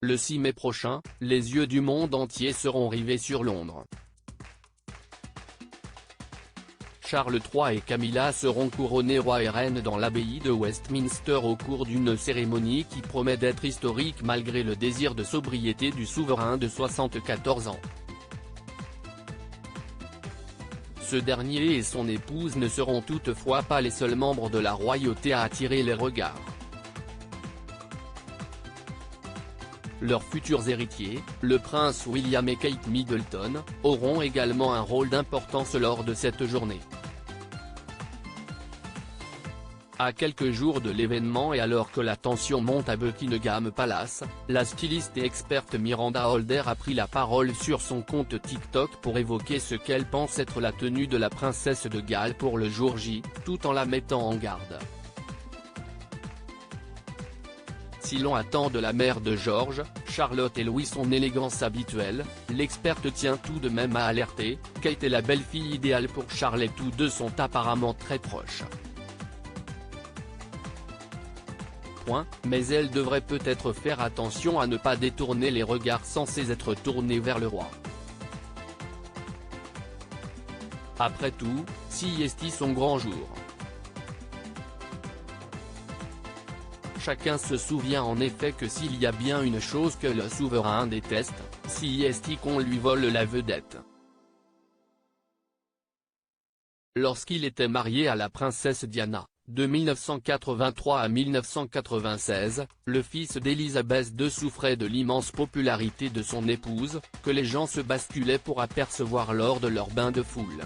Le 6 mai prochain, les yeux du monde entier seront rivés sur Londres. Charles III et Camilla seront couronnés roi et reine dans l'abbaye de Westminster au cours d'une cérémonie qui promet d'être historique malgré le désir de sobriété du souverain de 74 ans. Ce dernier et son épouse ne seront toutefois pas les seuls membres de la royauté à attirer les regards. Leurs futurs héritiers, le prince William et Kate Middleton, auront également un rôle d'importance lors de cette journée. À quelques jours de l'événement et alors que la tension monte à Buckingham Palace, la styliste et experte Miranda Holder a pris la parole sur son compte TikTok pour évoquer ce qu'elle pense être la tenue de la princesse de Galles pour le jour J, tout en la mettant en garde. Si l'on attend de la mère de George, Charlotte et Louis son élégance habituelle, l'experte tient tout de même à alerter, Kate est la belle-fille idéale pour Charles et tous deux sont apparemment très proches. Mais elle devrait peut-être faire attention à ne pas détourner les regards censés être tournés vers le roi. Après tout, si est son grand jour. Chacun se souvient en effet que s'il y a bien une chose que le souverain déteste, c'est qu'on lui vole la vedette. Lorsqu'il était marié à la princesse Diana, de 1983 à 1996, le fils d'Élisabeth II souffrait de l'immense popularité de son épouse, que les gens se basculaient pour apercevoir lors de leur bain de foule.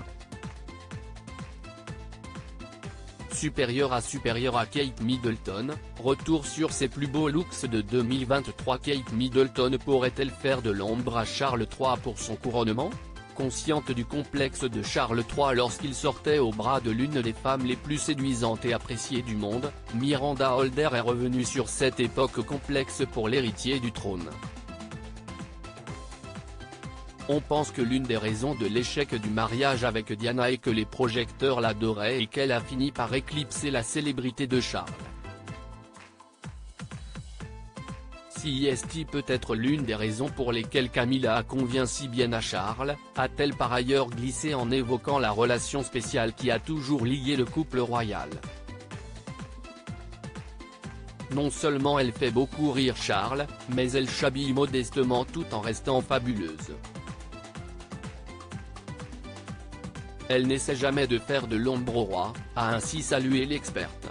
Supérieure à Kate Middleton, retour sur ses plus beaux looks de 2023. Kate Middleton pourrait-elle faire de l'ombre à Charles III pour son couronnement ? Consciente du complexe de Charles III lorsqu'il sortait au bras de l'une des femmes les plus séduisantes et appréciées du monde, Miranda Holder est revenue sur cette époque complexe pour l'héritier du trône. On pense que l'une des raisons de l'échec du mariage avec Diana est que les projecteurs l'adoraient et qu'elle a fini par éclipser la célébrité de Charles. C'est peut-être l'une des raisons pour lesquelles Camilla convient si bien à Charles, a-t-elle par ailleurs glissé en évoquant la relation spéciale qui a toujours lié le couple royal. Non seulement elle fait beaucoup rire Charles, mais elle s'habille modestement tout en restant fabuleuse. Elle n'essaie jamais de faire de l'ombre au roi, a ainsi salué l'experte.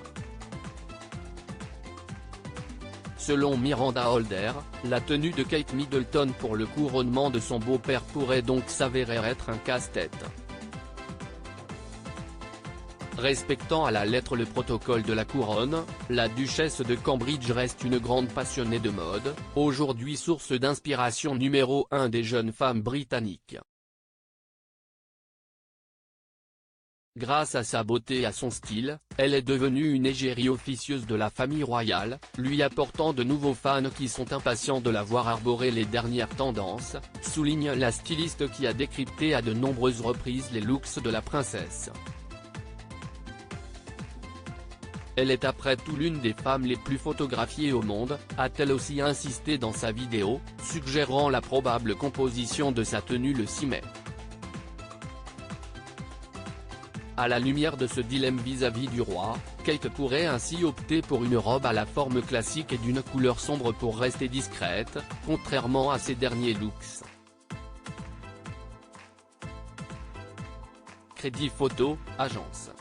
Selon Miranda Holder, la tenue de Kate Middleton pour le couronnement de son beau-père pourrait donc s'avérer être un casse-tête. Respectant à la lettre le protocole de la couronne, la duchesse de Cambridge reste une grande passionnée de mode, aujourd'hui source d'inspiration numéro 1 des jeunes femmes britanniques. Grâce à sa beauté et à son style, elle est devenue une égérie officieuse de la famille royale, lui apportant de nouveaux fans qui sont impatients de la voir arborer les dernières tendances, souligne la styliste qui a décrypté à de nombreuses reprises les looks de la princesse. Elle est après tout l'une des femmes les plus photographiées au monde, a-t-elle aussi insisté dans sa vidéo, suggérant la probable composition de sa tenue le 6 mai. À la lumière de ce dilemme vis-à-vis du roi, Kate pourrait ainsi opter pour une robe à la forme classique et d'une couleur sombre pour rester discrète, contrairement à ses derniers looks. Crédit photo, agence.